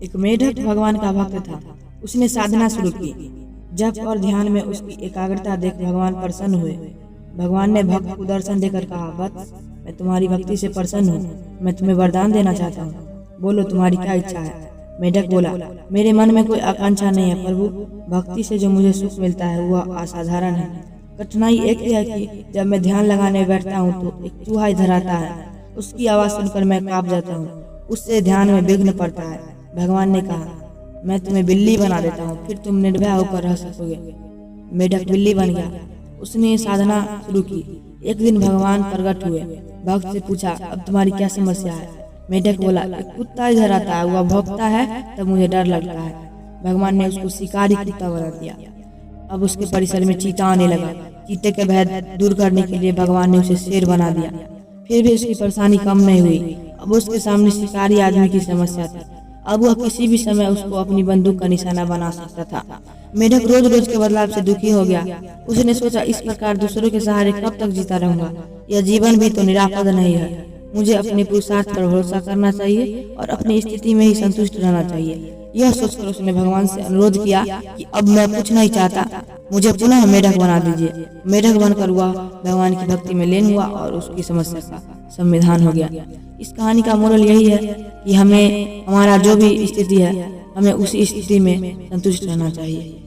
एक मेढक भगवान का भक्त था। उसने साधना शुरू की। जप और ध्यान में उसकी एकाग्रता देख भगवान प्रसन्न हुए। भगवान ने भक्त को दर्शन देकर कहा, वत्स, मैं तुम्हारी भक्ति से प्रसन्न हूँ। मैं तुम्हें वरदान देना चाहता हूँ। बोलो, तुम्हारी क्या इच्छा है? मेढक बोला, मेरे मन में कोई आकांक्षा नहीं है प्रभु। भक्ति से जो मुझे सुख मिलता है वह असाधारण है। कठिनाई एक ही है कि जब मैं ध्यान लगाने बैठता हूँ तो एक चूहा इधर आता है। उसकी आवाज़ सुनकर मैं कांप जाता हूँ। उससे ध्यान में विघ्न पड़ता है। भगवान ने कहा, मैं तुम्हें बिल्ली बना देता हूँ, फिर तुम निर्भय होकर रह सकोगे। मेढक बिल्ली बन गया। उसने साधना शुरू की। एक दिन भगवान प्रकट हुए। भक्त से पूछा, अब तुम्हारी क्या समस्या है? मेढक बोला, एक कुत्ता इधर आता है, वह भौंकता है तब मुझे डर लगता है। भगवान ने उसको शिकारी कुत्ता बना दिया। अब उसके परिसर में चीता आने लगा। चीते के भय दूर करने के लिए भगवान ने उसे शेर बना दिया। फिर भी उसकी परेशानी कम नहीं हुई। अब उसके सामने शिकारी आदमी की समस्या थी। अब वह किसी भी समय उसको अपनी बंदूक का निशाना बना सकता था। मेढक रोज रोज के बदलाव से दुखी हो गया। उसने सोचा, इस प्रकार दूसरों के सहारे कब तक जीता रहूंगा? यह जीवन भी तो निरापद नहीं है। मुझे अपने पुरुषार्थ पर भरोसा करना चाहिए और अपनी स्थिति में ही संतुष्ट रहना चाहिए। यह सोचकर उसने भगवान से अनुरोध किया कि अब मैं कुछ नहीं चाहता, मुझे पुनः मेढक बना दीजिए। मेढक बनकर वह भगवान की भक्ति में लीन हुआ और उसकी समस्या का समाधान हो गया। इस कहानी का मोरल यही है कि हमें हमारा जो भी स्थिति है, हमें उसी स्थिति में संतुष्ट रहना चाहिए।